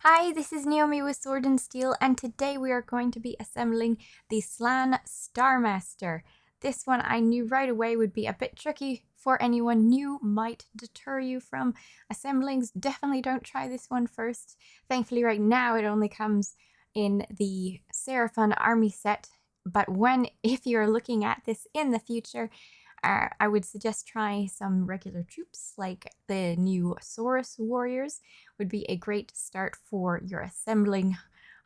Hi, this is Naomi with Sword and Steel, and today we are going to be assembling the Slann Starmaster. This one I knew right away would be a bit tricky for anyone new, might deter you from assemblings. Definitely don't try this one first. Thankfully right now it only comes in the Seraphon army set, but if you're looking at this in the future, I would suggest trying some regular troops like the new Saurus warriors would be a great start for your assembling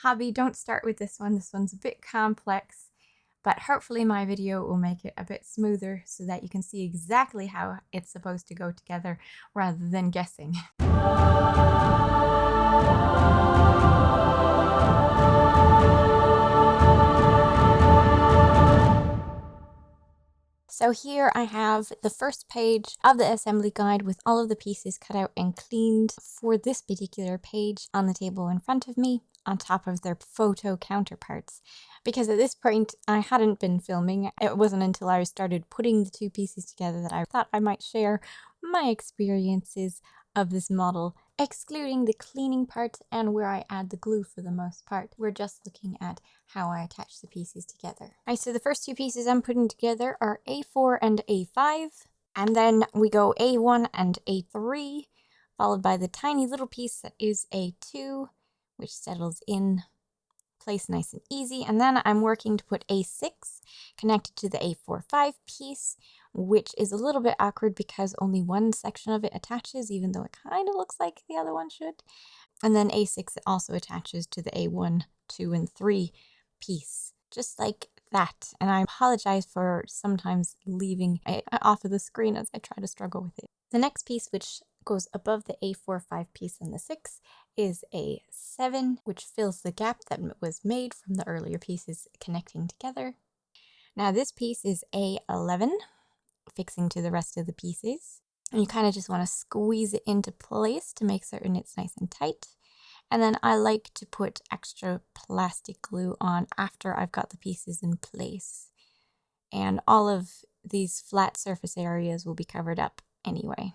hobby. Don't start with this one. This one's a bit complex, but hopefully my video will make it a bit smoother so that you can see exactly how it's supposed to go together rather than guessing. So here I have the first page of the assembly guide with all of the pieces cut out and cleaned for this particular page on the table in front of me on top of their photo counterparts. Because at this point I hadn't been filming. It wasn't until I started putting the two pieces together that I thought I might share my experiences of this model, excluding the cleaning part and where I add the glue for the most part. We're just looking at how I attach the pieces together. Right, so the first two pieces I'm putting together are A4 and A5, and then we go A1 and A3, followed by the tiny little piece that is A2, which settles in place nice and easy, and then I'm working to put A6 connected to the A4-5 piece, which is a little bit awkward because only one section of it attaches, even though it kind of looks like the other one should. And then A6 also attaches to the A1, 2, and 3 piece, just like that. And I apologize for sometimes leaving it off of the screen as I try to struggle with it. The next piece, which goes above the A4-5 piece and the 6, is A7, which fills the gap that was made from the earlier pieces connecting together. Now this piece is A11, fixing to the rest of the pieces. And you kind of just want to squeeze it into place to make certain it's nice and tight. And then I like to put extra plastic glue on after I've got the pieces in place. And all of these flat surface areas will be covered up anyway.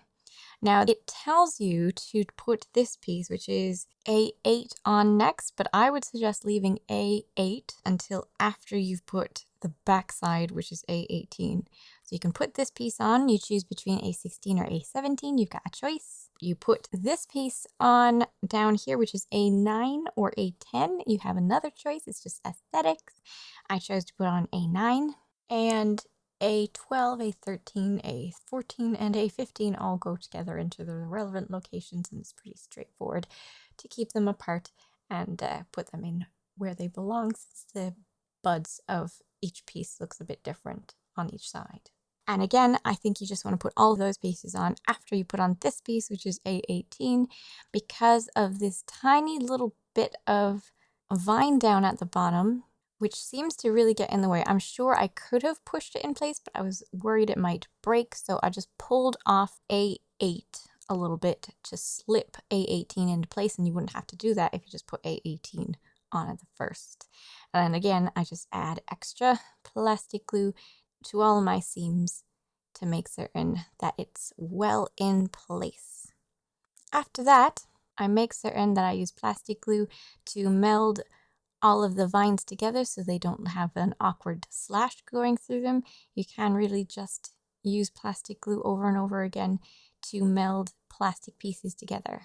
Now it tells you to put this piece, which is A8, on next, but I would suggest leaving A8 until after you've put the back side, which is A18. So you can put this piece on, you choose between A16 or A17, you've got a choice. You put this piece on down here, which is A9 or A10, you have another choice, it's just aesthetics. I chose to put on A9, and A12, A13, A14, and A15 all go together into the relevant locations, and it's pretty straightforward to keep them apart and put them in where they belong, since the buds of each piece looks a bit different on each side. And again, I think you just want to put all of those pieces on after you put on this piece, which is A18, because of this tiny little bit of vine down at the bottom, which seems to really get in the way. I'm sure I could have pushed it in place, but I was worried it might break, so I just pulled off A8 a little bit to slip A18 into place, and you wouldn't have to do that if you just put A18 on at the first. And then again, I just add extra plastic glue to all of my seams to make certain that it's well in place. After that, I make certain that I use plastic glue to meld all of the vines together so they don't have an awkward slash going through them. You can really just use plastic glue over and over again to meld plastic pieces together.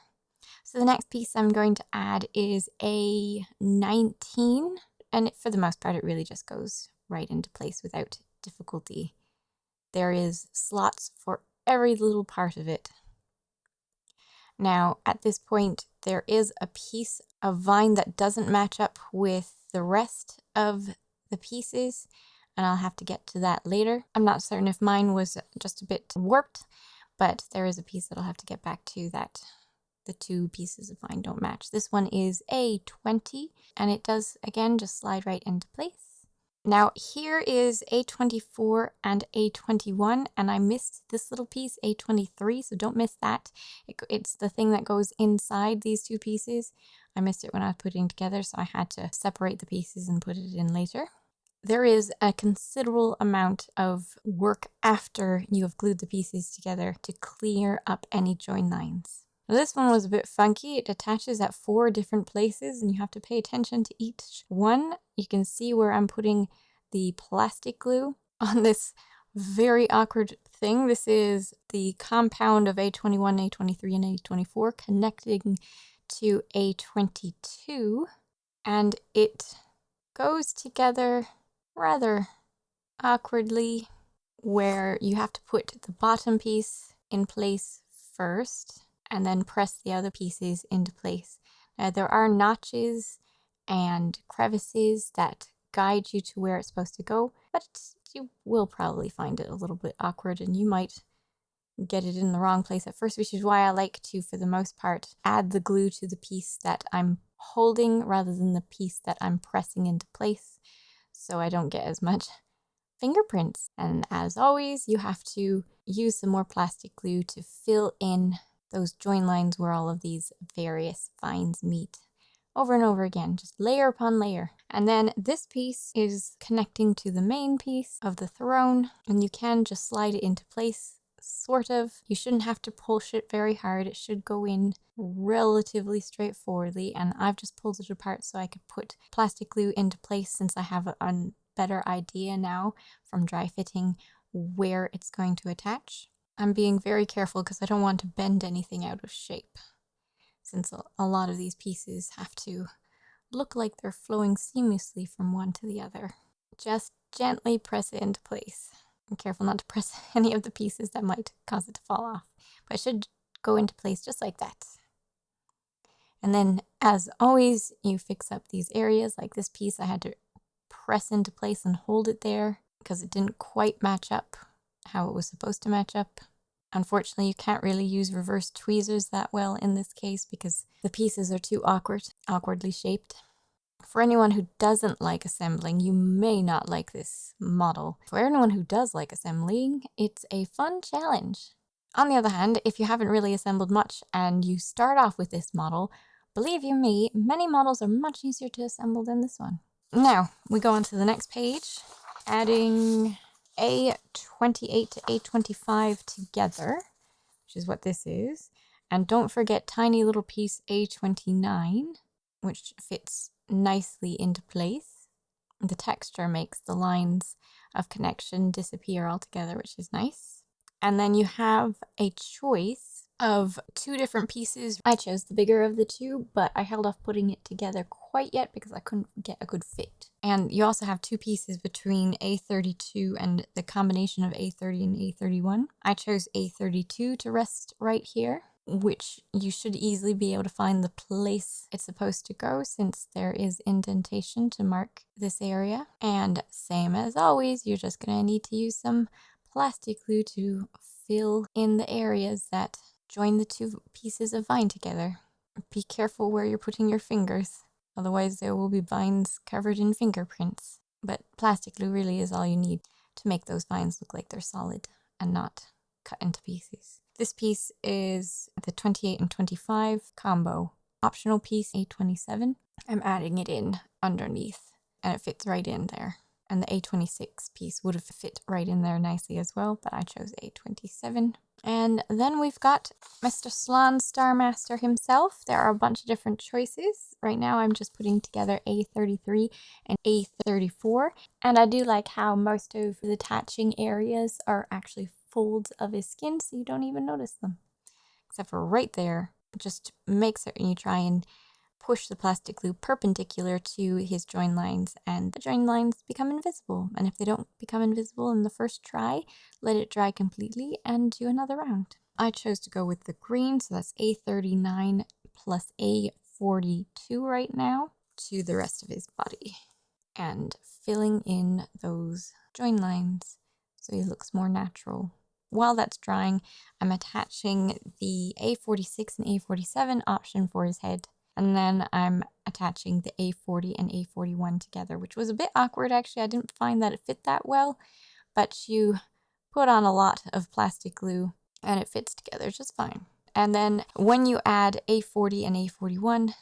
So the next piece I'm going to add is A19, and for the most part it really just goes right into place without difficulty. There is slots for every little part of it. Now, at this point, there is a piece of vine that doesn't match up with the rest of the pieces, and I'll have to get to that later. I'm not certain if mine was just a bit warped, but there is a piece that I'll have to get back to that the two pieces of vine don't match. This one is A20, and it does, again, just slide right into place. Now here is A24 and A21, and I missed this little piece, A23, so don't miss that. It's the thing that goes inside these two pieces. I missed it when I was putting it together, so I had to separate the pieces and put it in later. There is a considerable amount of work after you have glued the pieces together to clear up any join lines. This one was a bit funky. It attaches at 4 different places and you have to pay attention to each one. You can see where I'm putting the plastic glue on this very awkward thing. This is the compound of A21, A23, and A24 connecting to A22, and it goes together rather awkwardly, where you have to put the bottom piece in place first and then press the other pieces into place. Now, there are notches and crevices that guide you to where it's supposed to go, but you will probably find it a little bit awkward and you might get it in the wrong place at first, which is why I like to, for the most part, add the glue to the piece that I'm holding rather than the piece that I'm pressing into place, so I don't get as much fingerprints. And as always, you have to use some more plastic glue to fill in those join lines where all of these various vines meet over and over again, just layer upon layer. And then this piece is connecting to the main piece of the throne, and you can just slide it into place, sort of. You shouldn't have to push it very hard. It should go in relatively straightforwardly, and I've just pulled it apart so I could put plastic glue into place, since I have a better idea now from dry fitting where it's going to attach. I'm being very careful because I don't want to bend anything out of shape, since a lot of these pieces have to look like they're flowing seamlessly from one to the other. Just gently press it into place. I'm careful not to press any of the pieces that might cause it to fall off, but it should go into place just like that. And then, as always, you fix up these areas. Like this piece, I had to press into place and hold it there because it didn't quite match up how it was supposed to match up. Unfortunately, you can't really use reverse tweezers that well in this case because the pieces are too awkwardly shaped. For anyone who doesn't like assembling, you may not like this model. For anyone who does like assembling, it's a fun challenge. On the other hand, if you haven't really assembled much and you start off with this model, believe you me, many models are much easier to assemble than this one. Now, we go on to the next page, adding A28 to A25 together, which is what this is. And don't forget tiny little piece A29, which fits nicely into place. The texture makes the lines of connection disappear altogether, which is nice. And then you have a choice of 2 different pieces. I chose the bigger of the 2, but I held off putting it together quite yet because I couldn't get a good fit. And you also have 2 pieces between A32 and the combination of A30 and A31. I chose A32 to rest right here, which you should easily be able to find the place it's supposed to go since there is indentation to mark this area. And same as always, you're just going to need to use some plastic glue to fill in the areas that join the 2 pieces of vine together. Be careful where you're putting your fingers, otherwise there will be vines covered in fingerprints. But plastic glue really is all you need to make those vines look like they're solid and not cut into pieces. This piece is the 28 and 25 combo. Optional piece A27. I'm adding it in underneath and it fits right in there. And the A26 piece would have fit right in there nicely as well, but I chose A27. And then we've got Mr. Slann Starmaster himself. There are a bunch of different choices. Right now I'm just putting together A33 and A34. And I do like how most of the attaching areas are actually folds of his skin, so you don't even notice them. Except for right there. Just make certain you try and push the plastic glue perpendicular to his join lines, and the join lines become invisible. And if they don't become invisible in the first try, let it dry completely and do another round. I chose to go with the green, so that's A39 plus A42 right now to the rest of his body, and filling in those join lines so he looks more natural. While that's drying, I'm attaching the A46 and A47 option for his head. And then I'm attaching the A40 and A41 together, which was a bit awkward actually. I didn't find that it fit that well, but you put on a lot of plastic glue and it fits together just fine. And then when you add A40 and A41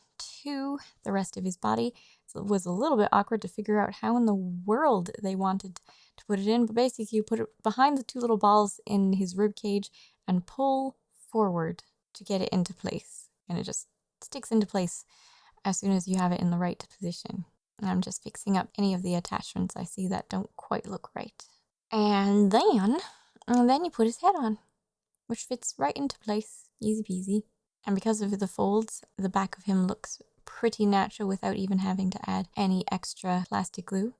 to the rest of his body, it was a little bit awkward to figure out how in the world they wanted to put it in, but basically you put it behind the 2 little balls in his rib cage and pull forward. to get it into place. And it just sticks into place as soon as you have it in the right position. And I'm just fixing up any of the attachments I see that don't quite look right. And then you put his head on, which fits right into place, easy peasy. And because of the folds, the back of him looks pretty natural without even having to add any extra plastic glue.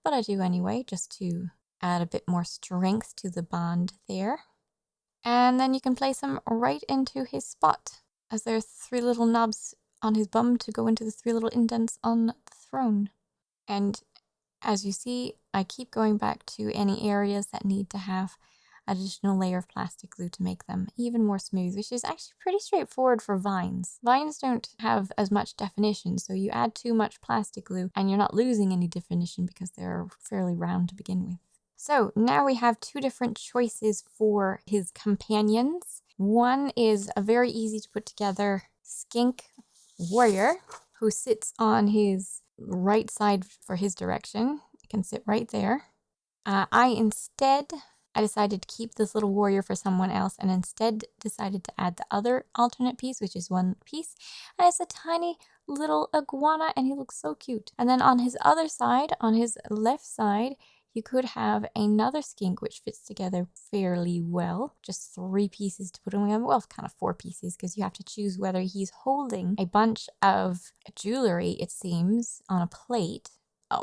But I do anyway, just to add a bit more strength to the bond there. And then you can place him right into his spot, as there's 3 little knobs on his bum to go into the 3 little indents on the throne. And as you see, I keep going back to any areas that need to have additional layer of plastic glue to make them even more smooth, which is actually pretty straightforward for vines. Vines don't have as much definition, so you add too much plastic glue and you're not losing any definition because they're fairly round to begin with. So now we have 2 different choices for his companions. One is a very easy to put together skink warrior who sits on his right side for his direction. It can sit right there. I decided to keep this little warrior for someone else and instead decided to add the other alternate piece, which is 1 piece. And it's a tiny little iguana and he looks so cute. And then on his other side, on his left side, you could have another skink which fits together fairly well. Just 3 pieces to put on together. Well, kind of 4 pieces because you have to choose whether he's holding a bunch of jewelry, it seems, on a plate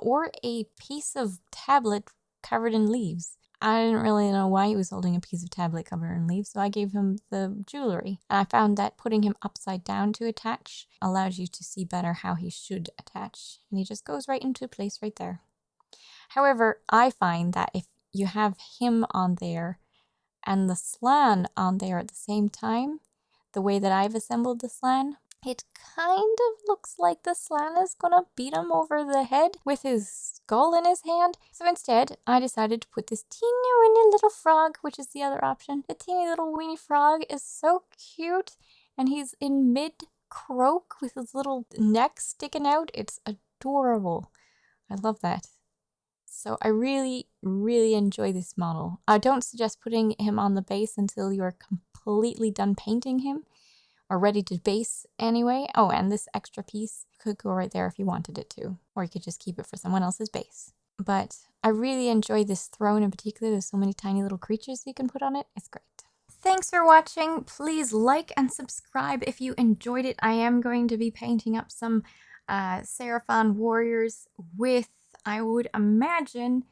or a piece of tablet covered in leaves. I didn't really know why he was holding a piece of tablet covered in leaves, so I gave him the jewelry. And I found that putting him upside down to attach allows you to see better how he should attach. And he just goes right into place right there. However, I find that if you have him on there and the Slann on there at the same time, the way that I've assembled the Slann, it kind of looks like the Slann is gonna beat him over the head with his skull in his hand. So instead, I decided to put this teeny weeny little frog, which is the other option. The teeny little weeny frog is so cute, and he's in mid-croak with his little neck sticking out. It's adorable. I love that. So I really, really enjoy this model. I don't suggest putting him on the base until you're completely done painting him. Or ready to base anyway. Oh, and this extra piece could go right there if you wanted it to. Or you could just keep it for someone else's base. But I really enjoy this throne in particular. There's so many tiny little creatures you can put on it. It's great. Thanks for watching. Please like and subscribe if you enjoyed it. I am going to be painting up some Seraphon warriors with, I would imagine,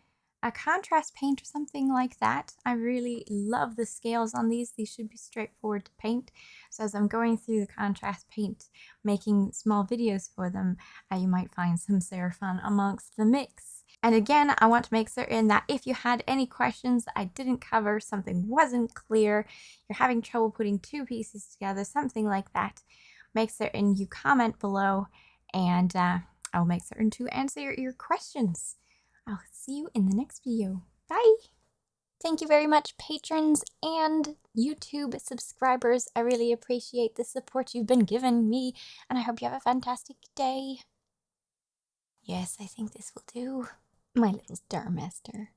a contrast paint or something like that. I really love the scales on these. These should be straightforward to paint. So as I'm going through the contrast paint, making small videos for them, you might find some Seraphon amongst the mix. And again, I want to make certain that if you had any questions that I didn't cover, something wasn't clear, you're having trouble putting 2 pieces together, something like that, make certain you comment below and I'll make certain to answer your questions. I'll see you in the next video. Bye! Thank you very much, patrons and YouTube subscribers. I really appreciate the support you've been giving me, and I hope you have a fantastic day. Yes, I think this will do. My little Starmaster.